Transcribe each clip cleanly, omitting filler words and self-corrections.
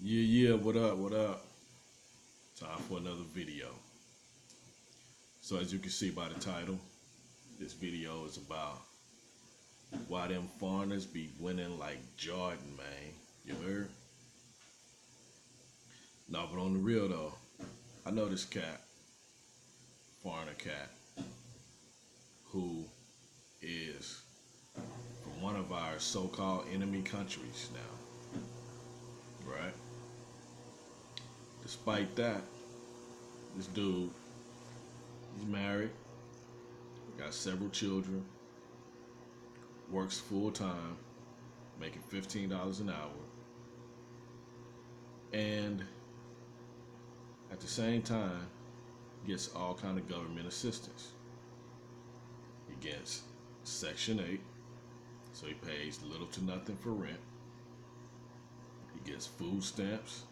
Yeah, what up, what up? Time for another video. So as you can see by the title, this video is about why them foreigners be winning like Jordan, man. You heard? No, but on the real though, I know this cat, foreigner cat, who is from one of our so-called enemy countries now, right? Despite that, this dude, he's married, got several children, works full time, making $15 an hour, and at the same time gets all kind of government assistance. He gets Section 8, so he pays little to nothing for rent. He gets food stamps.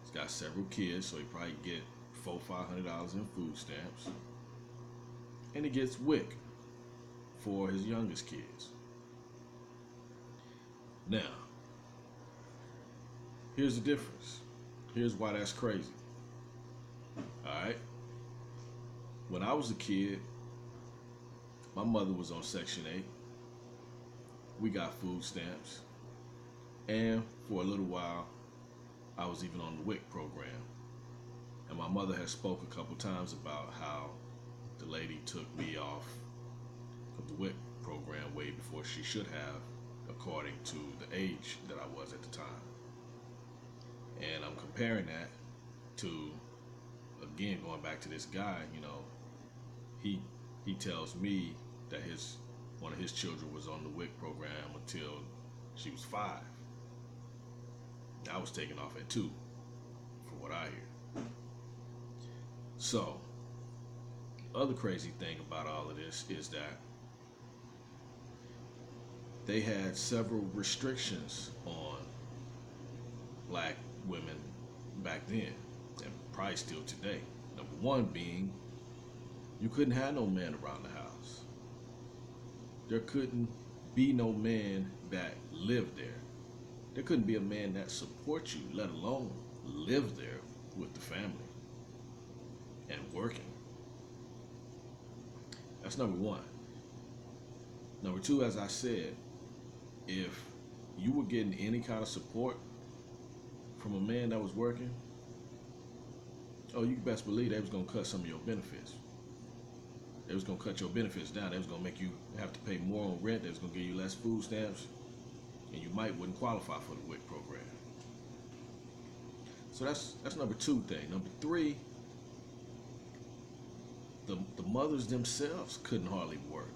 He's got several kids, so he probably get $400-500 in food stamps. And he gets WIC for his youngest kids. Now, here's the difference. Here's why that's crazy. Alright? When I was a kid, my mother was on Section 8. We got food stamps. And for a little while, I was even on the WIC program. And my mother has spoke a couple times about how the lady took me off of the WIC program way before she should have, according to the age that I was at the time. And I'm comparing that to, again, going back to this guy, he tells me that one of his children was on the WIC program until she was 5. I was taken off at 2, from what I hear. So, the other crazy thing about all of this is that they had several restrictions on black women back then, and probably still today. Number one being, you couldn't have no man around the house. There couldn't be no man that lived there. There couldn't be a man that supports you, let alone live there with the family and working. That's number one. Number two, as I said, if you were getting any kind of support from a man that was working, oh, you best believe they was gonna cut some of your benefits. They was gonna cut your benefits down. They was gonna make you have to pay more on rent. They was gonna give you less food stamps, and you wouldn't qualify for the WIC program. So that's number two thing. Number three, the mothers themselves couldn't hardly work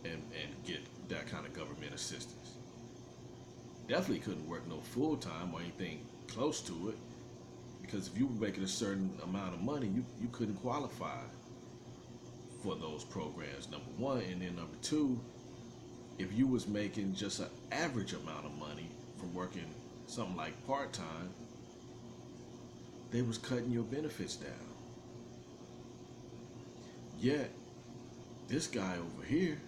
and get that kind of government assistance. Definitely couldn't work no full time or anything close to it, because if you were making a certain amount of money, you couldn't qualify for those programs, number one. And then number two, if you was making just an average amount of money from working something like part-time, they was cutting your benefits down. Yet, this guy over here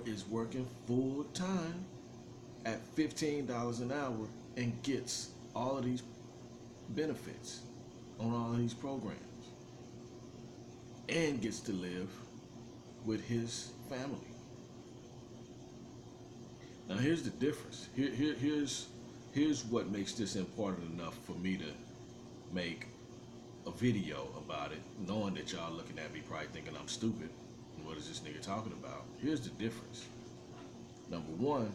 is working full-time at $15 an hour and gets all of these benefits on all of these programs and gets to live with his family. Now here's the difference. Here's what makes this important enough for me to make a video about it, knowing that y'all looking at me probably thinking I'm stupid. What is this nigga talking about? Here's the difference. Number one,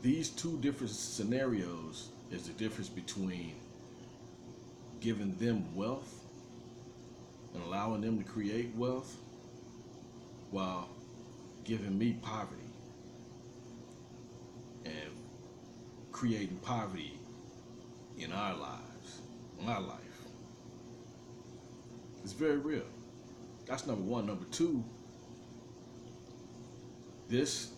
these two different scenarios is the difference between giving them wealth and allowing them to create wealth while giving me poverty and creating poverty in our lives, my life. It's very real. That's number one. Number two, this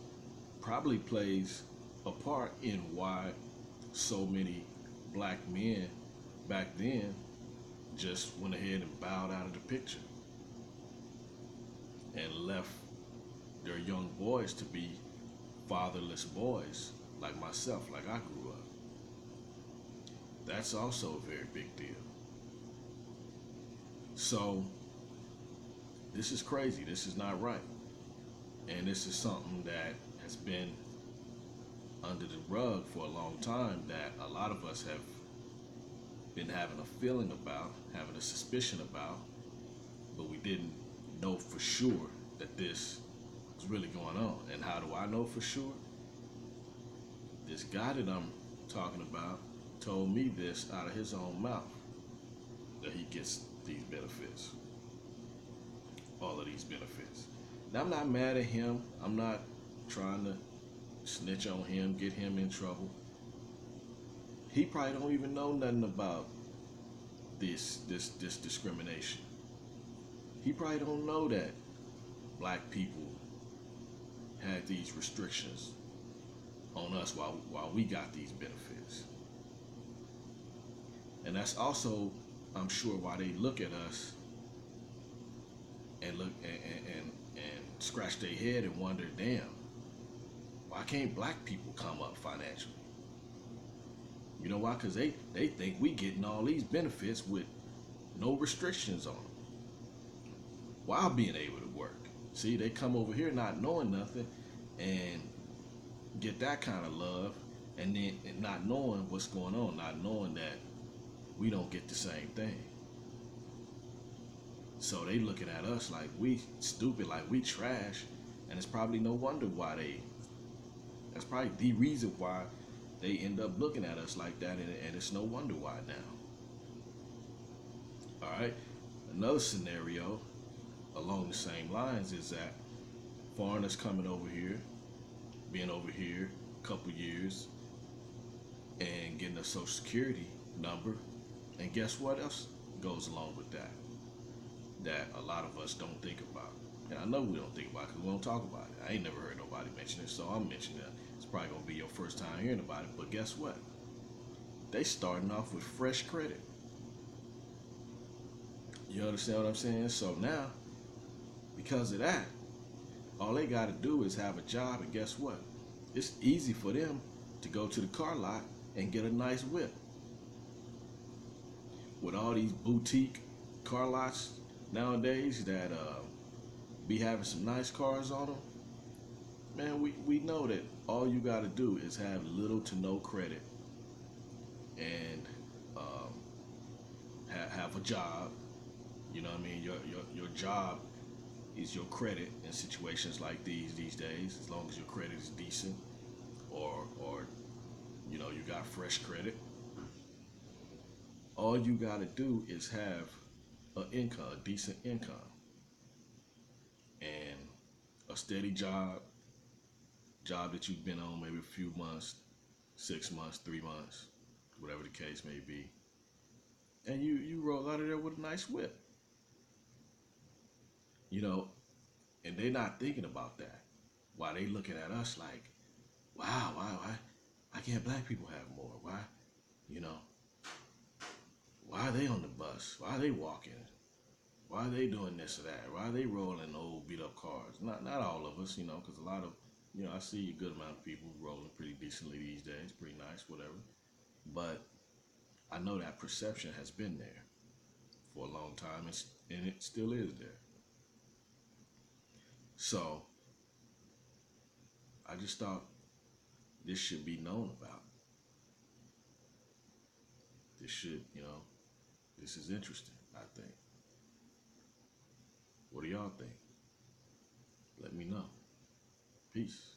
probably plays a part in why so many black men back then just went ahead and bowed out of the picture and left their young boys to be fatherless boys like myself, like I grew up. That's also a very big deal. So this is crazy. This is not right. And this is something that has been under the rug for a long time that a lot of us have been having a feeling about, having a suspicion about, but we didn't know for sure that this was really going on. And how do I know for sure? This guy that I'm talking about told me this out of his own mouth, that he gets these benefits, all of these benefits. Now, I'm not mad at him. I'm not trying to snitch on him, get him in trouble. He probably don't even know nothing about this discrimination. He probably don't know that black people had these restrictions on us while we got these benefits. And that's also, I'm sure, why they look at us and look and scratch their head and wonder, damn, why can't black people come up financially? You know why? Because they think we getting all these benefits with no restrictions on them while being able to work. See, they come over here not knowing nothing and get that kind of love, and then not knowing what's going on, not knowing that we don't get the same thing. So they looking at us like we stupid, like we trash, and it's probably no wonder why that's probably the reason why they end up looking at us like that, and it's no wonder why now. All right, another scenario along the same lines is that foreigners coming over here, being over here a couple years, and getting a social security number, and guess what else goes along with that? That a lot of us don't think about. And I know we don't think about it because we don't talk about it. I ain't never heard nobody mention it, so I'm mentioning it. It's probably gonna be your first time hearing about it, but guess what? They starting off with fresh credit. You understand what I'm saying? So now, because of that, all they gotta do is have a job, and guess what? It's easy for them to go to the car lot and get a nice whip. With all these boutique car lots nowadays that be having some nice cars on them, man, we know that all you got to do is have little to no credit and have a job. You know what I mean? Your job is your credit in situations like these days, as long as your credit is decent, or you know, you got fresh credit. All you got to do is have a decent income, and a steady job that you've been on maybe a few months, 6 months, 3 months, whatever the case may be, and you roll out of there with a nice whip. You know, and they're not thinking about that. Why they looking at us like, wow, why can't black people have more? Why, you know, why are they on the bus? Why are they walking? Why are they doing this or that? Why are they rolling old beat up cars? Not all of us, you know, because a lot of, you know, I see a good amount of people rolling pretty decently these days, pretty nice, whatever. But I know that perception has been there for a long time, and it still is there. So I just thought this should be known about. This should, you know, this is interesting, I think. What do y'all think? Let me know. Peace.